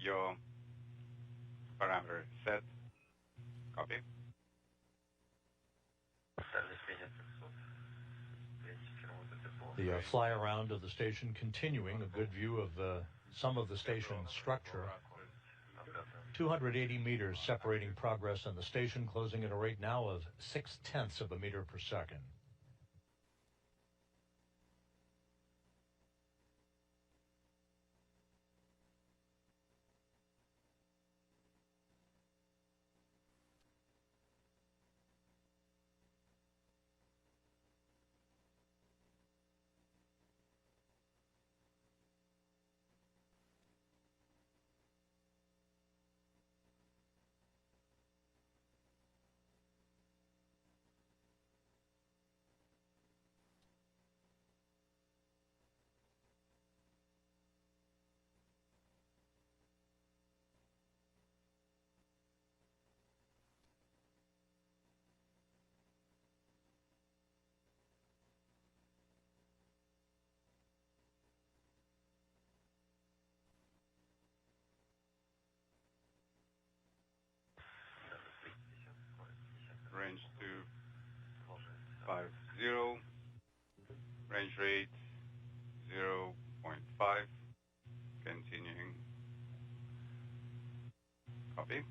Your parameter set. Copy. The fly around of the station continuing, a good view of some of the station structure. 280 meters separating progress and the station, closing at a rate now of 0.6 of a meter per second. Range 250, range rate 0.5, continuing. Copy.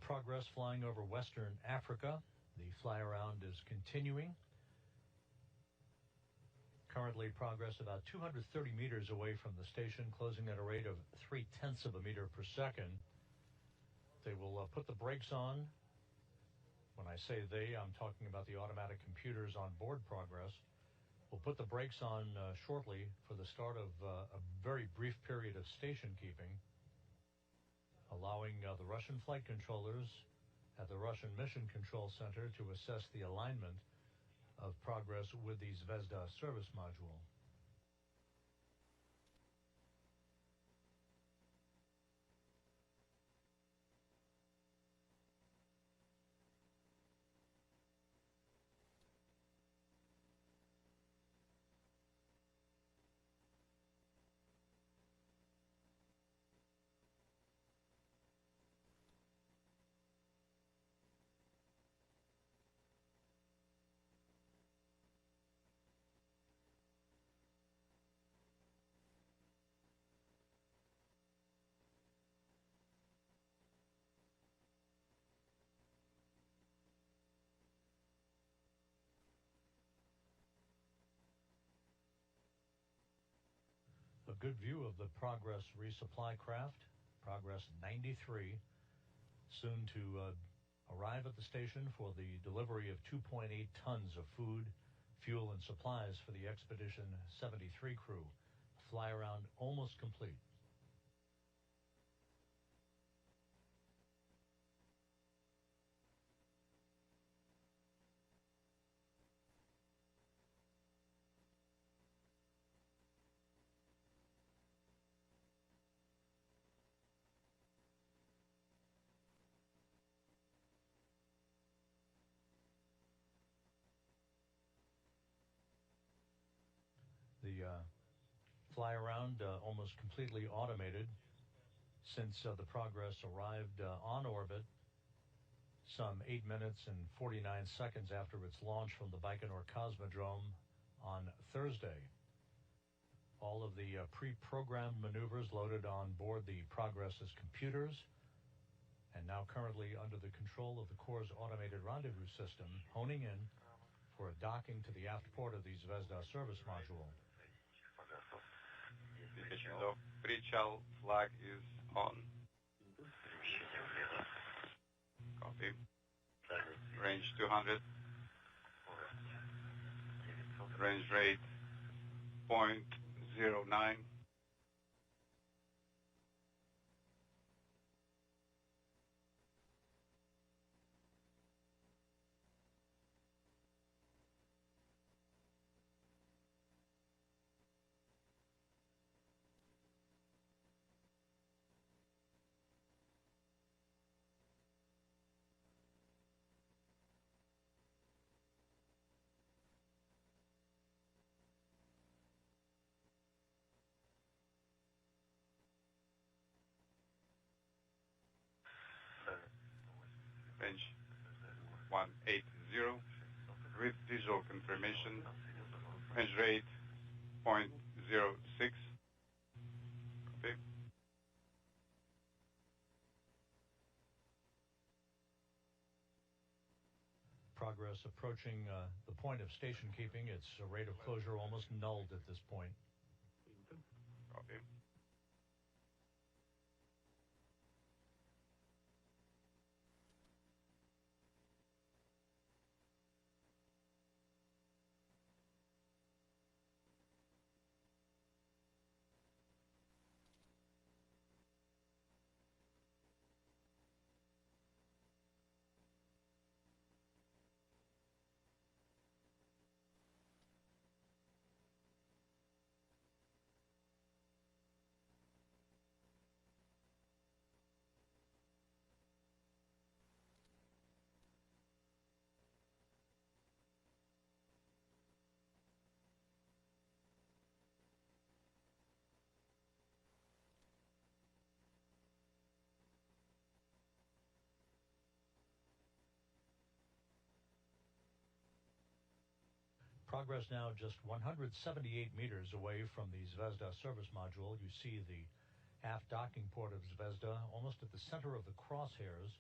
Progress flying over Western Africa. The fly around is continuing. Currently progress about 230 meters away from the station, closing at a rate of 0.3 of a meter per second. They will put the brakes on. When I say they, I'm talking about the automatic computers on board progress. We'll put the brakes on shortly for the start of a very brief period of station keeping, allowing the Russian flight controllers at the Russian Mission Control Center to assess the alignment of progress with the Zvezda service module. A good view of the Progress resupply craft, Progress 93, soon to arrive at the station for the delivery of 2.8 tons of food, fuel, and supplies for the Expedition 73 crew. Fly around almost complete. The fly around almost completely automated since the Progress arrived on orbit some 8 minutes and 49 seconds after its launch from the Baikonur Cosmodrome on Thursday. All of the pre-programmed maneuvers loaded on board the Progress's computers, and now currently under the control of the Corps' automated rendezvous system, honing in for a docking to the aft port of the Zvezda service module. Pre-chill flag is on. Copy. Range 200. Range rate 0.09. 180 with visual confirmation. Range rate 0.06. Copy. Progress approaching the point of station keeping. Its rate of closure almost nulled at this point. Copy. Progress now just 178 meters away from the Zvezda service module. You see the aft docking port of Zvezda almost at the center of the crosshairs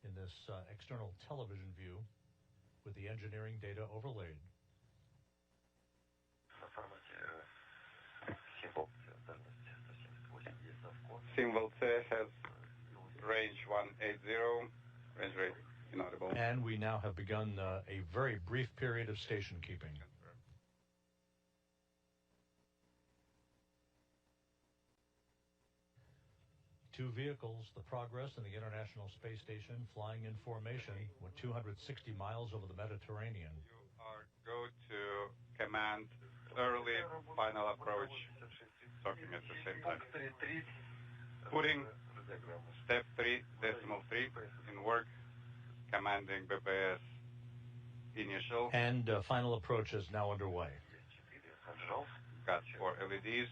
in this external television view with the engineering data overlaid. Symbol C has range 180, range rate inaudible. And we now have begun a very brief period of station keeping. Two vehicles, the Progress and the International Space Station, flying in formation with 260 miles over the Mediterranean. You are go to command early final approach, talking at the same time. Putting step 3.3 in work, commanding BPS initial. And final approach is now underway. Got 4 LEDs,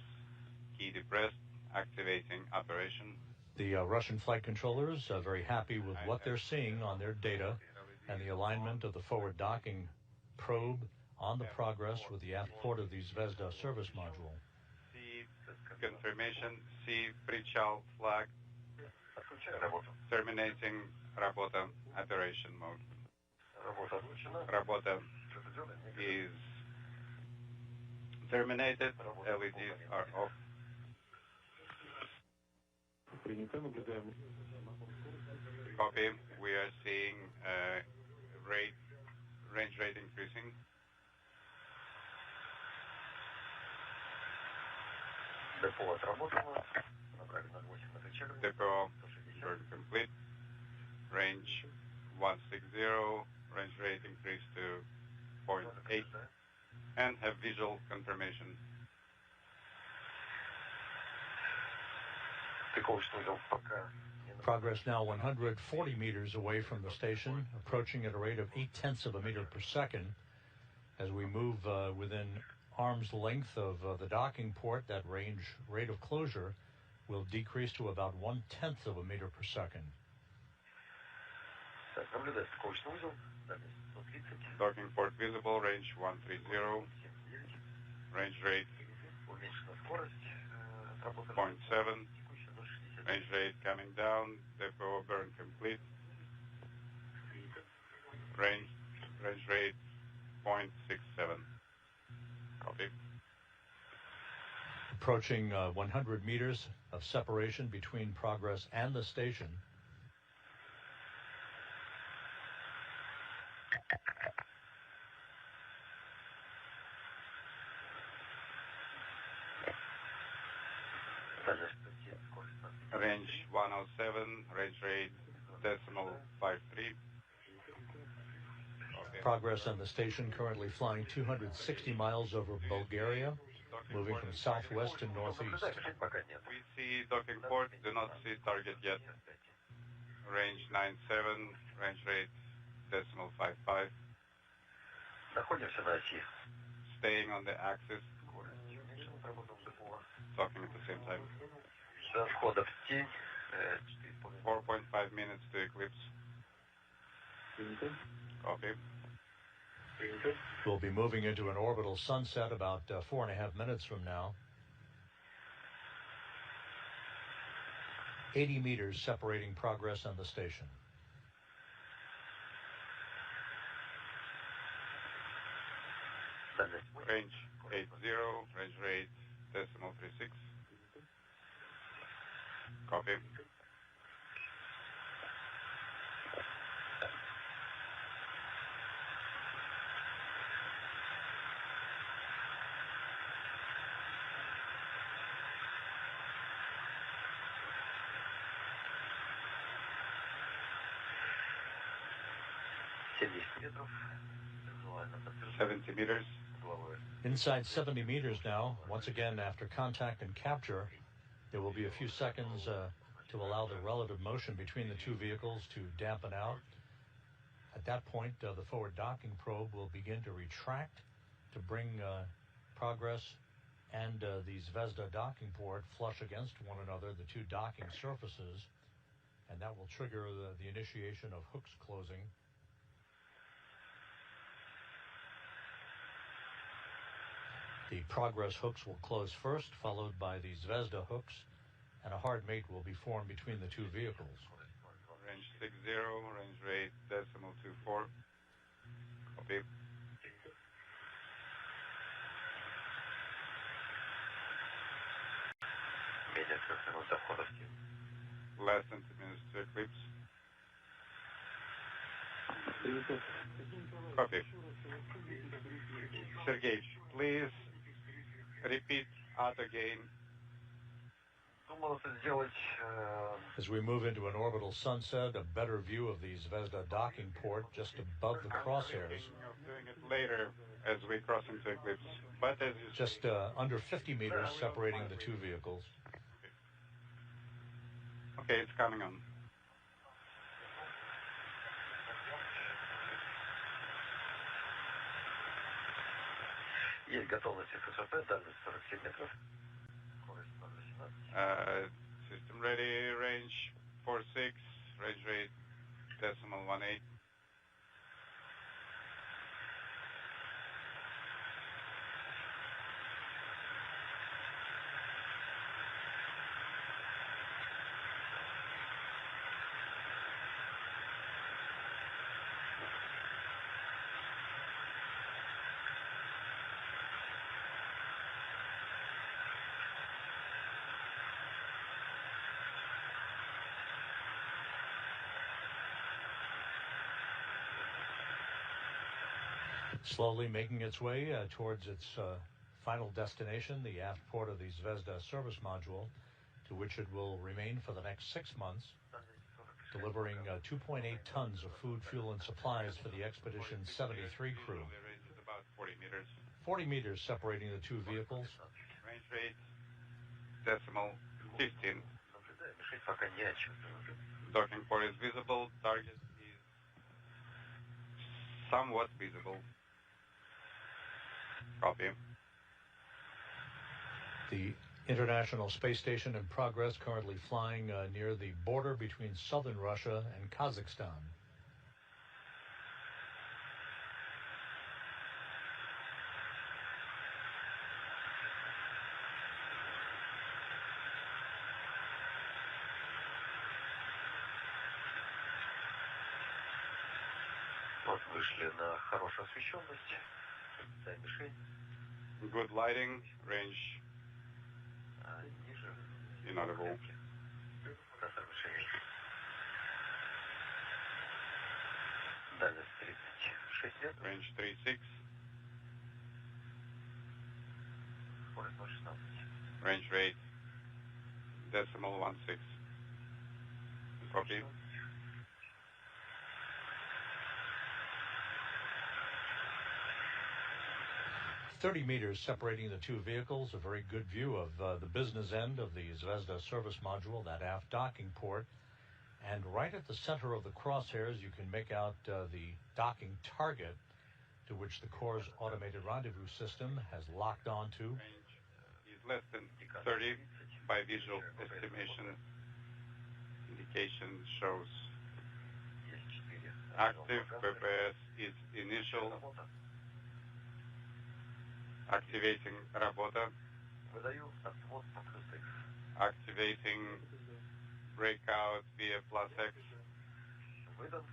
key depressed, activating operation. The Russian flight controllers are very happy with what they're seeing on their data and the alignment of the forward docking probe on the Progress with the aft port of the Zvezda service module. C confirmation, C pre-chal flag, terminating Работа operation mode. Работа is terminated, LEDs are off. Copy. We are seeing range rate increasing. Depot burn complete. Range 160. Range rate increased to 0.8 and have visual confirmation. Progress now 140 meters away from the station, approaching at a rate of 0.8 of a meter per second. As we move within arm's length of the docking port, that range rate of closure will decrease to about 0.1 of a meter per second. Docking port visible, range 130. Range rate 0.7. Range rate coming down, depot burn complete. Range rate 0.67. Copy. Approaching 100 meters of separation between Progress and the station. Range 107, range rate 0.53. Progress on the station currently flying 260 miles over Bulgaria, moving from southwest to northeast. We see docking port, do not see target yet. Range 97, range rate 0.55. Staying on the axis, talking at the same time. 4.5 minutes to eclipse. Copy. We'll be moving into an orbital sunset about 4.5 minutes from now. 80 meters separating progress and the station. Range 80, range rate decimal 36. Copy. метров. 70 meters. Inside 70 meters now. Once again, after contact and capture, there will be a few seconds to allow the relative motion between the two vehicles to dampen out. At that point, the forward docking probe will begin to retract to bring progress and the Zvezda docking port flush against one another, the two docking surfaces, and that will trigger the initiation of hooks closing. The progress hooks will close first, followed by the Zvezda hooks, and a hard mate will be formed between the two vehicles. Range 60, range rate decimal 24. Copy. Less than 2 minutes to eclipse. Copy. Sergey, please repeat out again. As we move into an orbital sunset, a better view of the Zvezda docking port just above the crosshairs. Doing it later as we cross into eclipse. But as you just under 50 meters separating the two vehicles. Okay, it's coming on. Есть готовность ФСП, дальность 47 метров. Скорость 0,18. System ready, range 46, range rate decimal 18. Slowly making its way towards its final destination, the aft port of the Zvezda service module, to which it will remain for the next 6 months, delivering 2.8 tons of food, fuel, and supplies for the Expedition 73 crew. About 40 meters. 40 meters separating the two vehicles. Range rate decimal 15. Docking port is visible. Target is somewhat visible. Copy. The International Space Station in progress, currently flying near the border between southern Russia and Kazakhstan. Вот вышли на хорошую освещенность. Мишень. Good lighting, range Ниже. inaudible. Центр мишени. Дальность 36 метров. Range 36. Скорость 0,16. Range rate decimal 16. Copy. 30 meters separating the two vehicles, a very good view of the business end of the Zvezda service module, that aft docking port. And right at the center of the crosshairs, you can make out the docking target to which the Corps' automated rendezvous system has locked onto. Range is less than 30 by visual estimation. Indication shows active. PPS its initial. Activating Работа. Выдаю отвод по плюс X. Activating breakout via plus X. Выдан.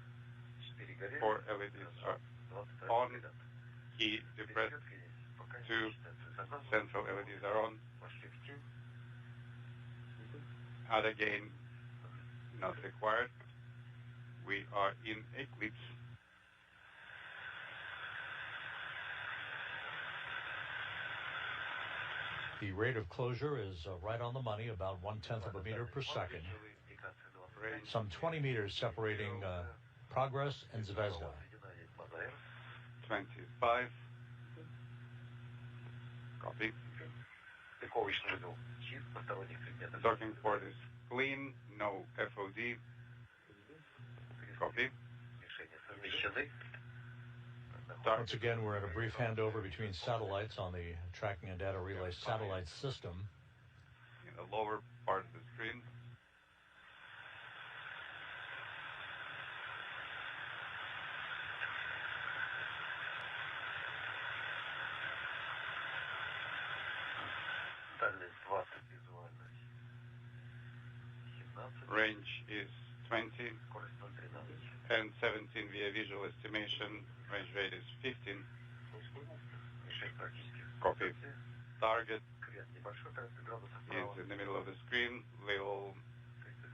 4 4 LEDs are on. Key depressed. 2 central LEDs are on. Other gain not required. We are in eclipse. The rate of closure is right on the money, about 1/10 of a meter per second. Some 20 meters separating Progress and Zvezda. 25. Copy. Docking port is clean, no FOD. Copy. Once again, we're at a brief handover between satellites on the tracking and data relay satellite system. In the lower part of the screen. Range is 20 and 17 via visual estimation. Range rate is 15. Copy. Target is in the middle of the screen, little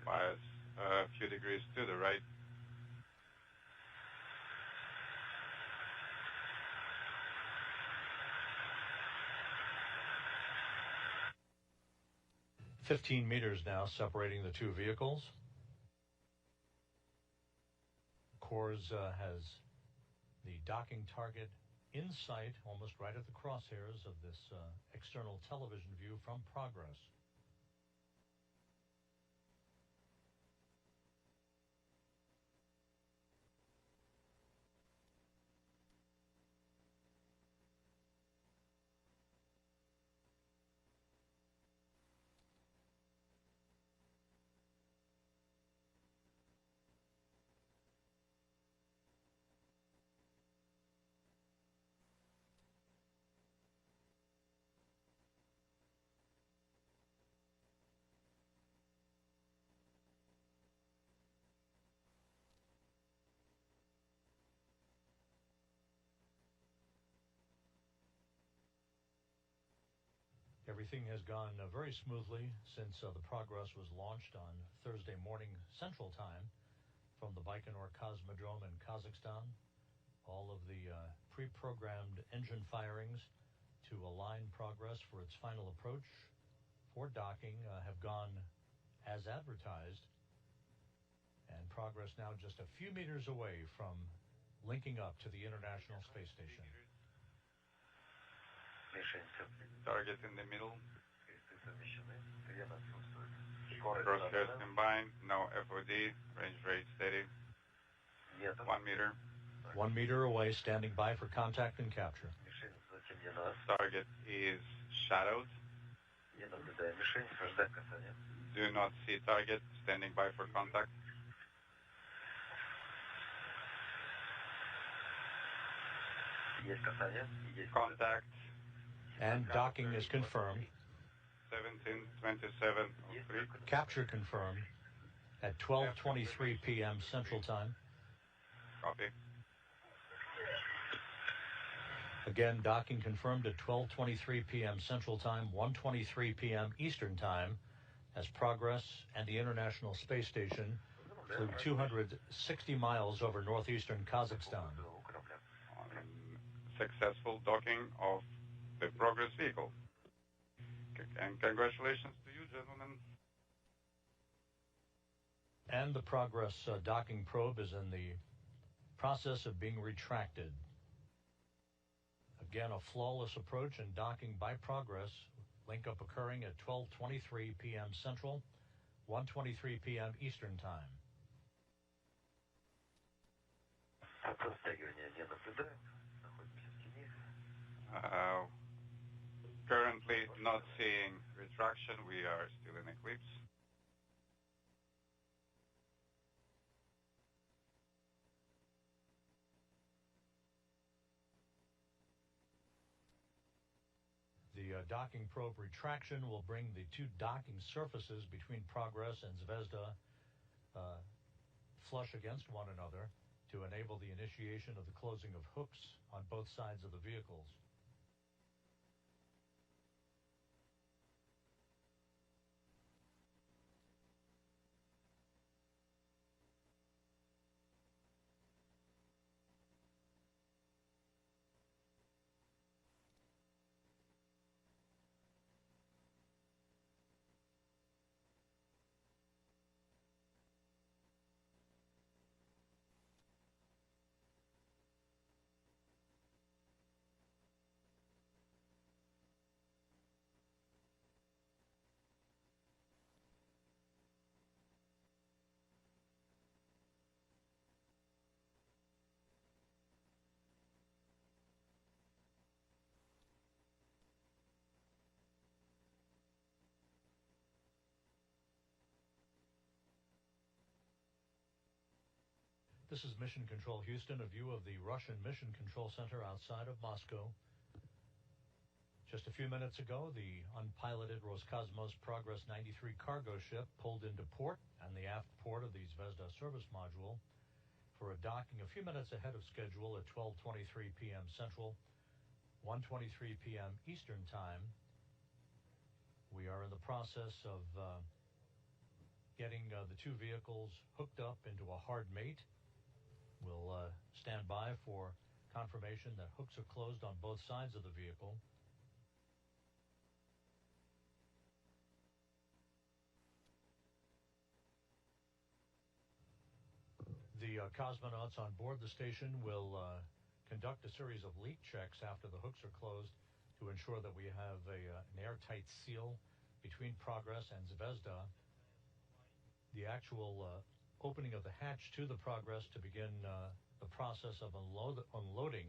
bias a few degrees to the right. "15 meters now separating the two vehicles. CORS has the docking target in sight, almost right at the crosshairs of this external television view from Progress. Everything has gone very smoothly since the Progress was launched on Thursday morning Central Time from the Baikonur Cosmodrome in Kazakhstan. All of the pre-programmed engine firings to align Progress for its final approach for docking have gone as advertised, and Progress now just a few meters away from linking up to the International Space Station. Target in the middle. Crosshairs combined, no FOD, range rate steady. 1 meter. 1 meter away, standing by for contact and capture. Target is shadowed. Do not see target, standing by for contact. Contact. And docking is confirmed. 17:27:03. Capture confirmed at 12:23 p.m. Central Time. Copy. Again, docking confirmed at 12:23 p.m. Central Time, 1:23 p.m. Eastern Time, as Progress and the International Space Station flew 260 miles over northeastern Kazakhstan. Successful docking of the Progress vehicle. And congratulations to you, gentlemen. And the Progress docking probe is in the process of being retracted. Again, a flawless approach and docking by Progress. Link up occurring at 12:23 p.m. Central, 1:23 p.m. Eastern Time. Currently not seeing retraction. We are still in eclipse. docking probe retraction will bring the two docking surfaces between Progress and Zvezda flush against one another to enable the initiation of the closing of hooks on both sides of the vehicles. This is Mission Control Houston, a view of the Russian Mission Control Center outside of Moscow. Just a few minutes ago, the unpiloted Roscosmos Progress 93 cargo ship pulled into port and the aft port of the Zvezda service module for a docking a few minutes ahead of schedule at 12:23 p.m. Central, 1:23 p.m. Eastern Time. We are in the process of getting the two vehicles hooked up into a hard mate. We'll stand by for confirmation that hooks are closed on both sides of the vehicle. The cosmonauts on board the station will conduct a series of leak checks after the hooks are closed to ensure that we have an airtight seal between Progress and Zvezda. The actual opening of the hatch to the Progress to begin the process of unloading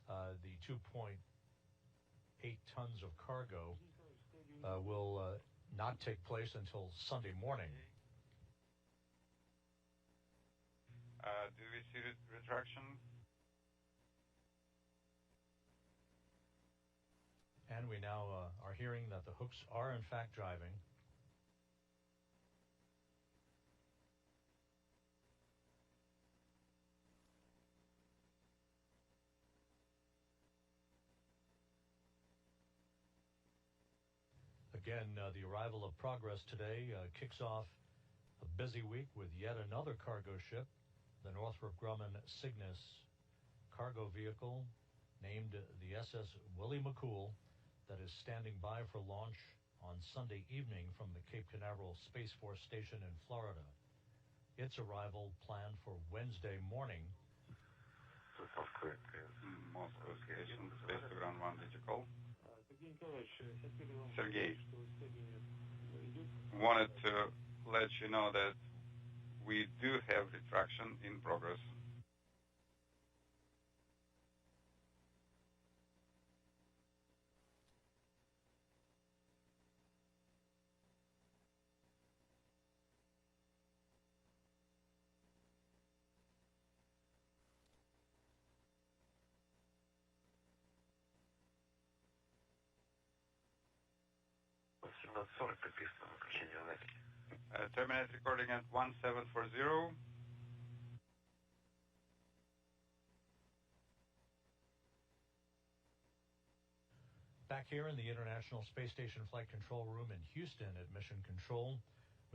the 2.8 tons of cargo will not take place until Sunday morning. Do we see retraction? And we now are hearing that the hooks are in fact driving. Again, the arrival of Progress today kicks off a busy week with yet another cargo ship, the Northrop Grumman Cygnus cargo vehicle, named the SS Willie McCool, that is standing by for launch on Sunday evening from the Cape Canaveral Space Force Station in Florida. Its arrival planned for Wednesday morning. Moscow Station, Space to Ground 1, did you call? Sergei, wanted to let you know that we do have retraction in progress. Terminate recording at 1740. Back here in the International Space Station Flight Control Room in Houston at Mission Control,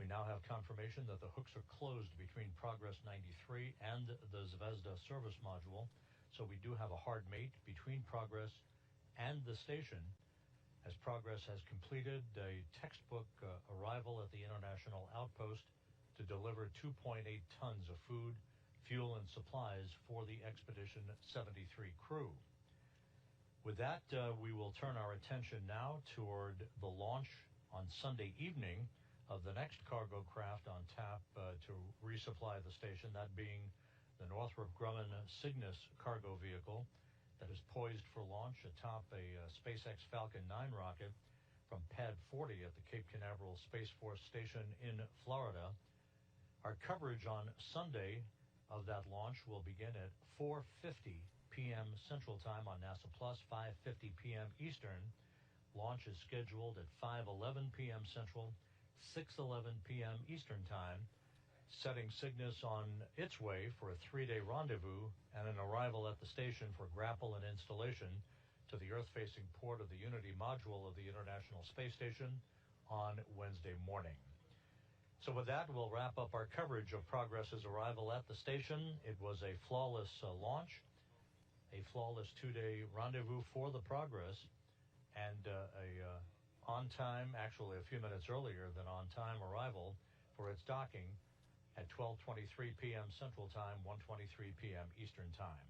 we now have confirmation that the hooks are closed between Progress 93 and the Zvezda service module. So we do have a hard mate between Progress and the station, as Progress has completed a textbook arrival at the International Outpost to deliver 2.8 tons of food, fuel, and supplies for the Expedition 73 crew. With that, we will turn our attention now toward the launch on Sunday evening of the next cargo craft on tap to resupply the station, that being the Northrop Grumman Cygnus cargo vehicle that is poised for launch atop a SpaceX Falcon 9 rocket from Pad 40 at the Cape Canaveral Space Force Station in Florida. Our coverage on Sunday of that launch will begin at 4:50 p.m. Central Time on NASA Plus, 5:50 p.m. Eastern. Launch is scheduled at 5:11 p.m. Central, 6:11 p.m. Eastern Time, setting Cygnus on its way for a 3-day rendezvous and an arrival at the station for grapple and installation to the Earth-facing port of the Unity module of the International Space Station on Wednesday morning. So with that, we'll wrap up our coverage of Progress's arrival at the station. It was a flawless launch, a flawless 2-day rendezvous for the Progress, and on-time, actually a few minutes earlier than on-time arrival for its docking at 12:23 p.m. Central Time, 1:23 p.m. Eastern Time.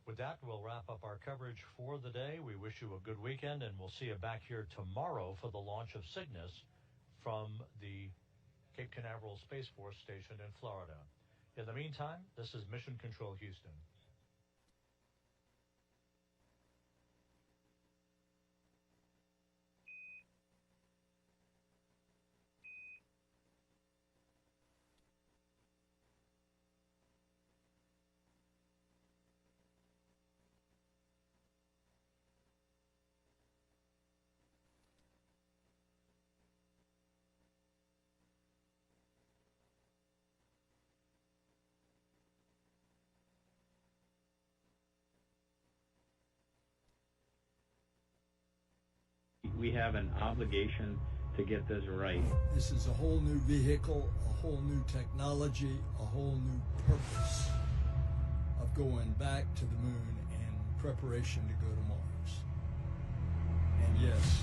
With that, we'll wrap up our coverage for the day. We wish you a good weekend, and we'll see you back here tomorrow for the launch of Cygnus from the Cape Canaveral Space Force Station in Florida. In the meantime, this is Mission Control Houston. We have an obligation to get this right. This is a whole new vehicle, a whole new technology, a whole new purpose of going back to the moon in preparation to go to Mars. And yes,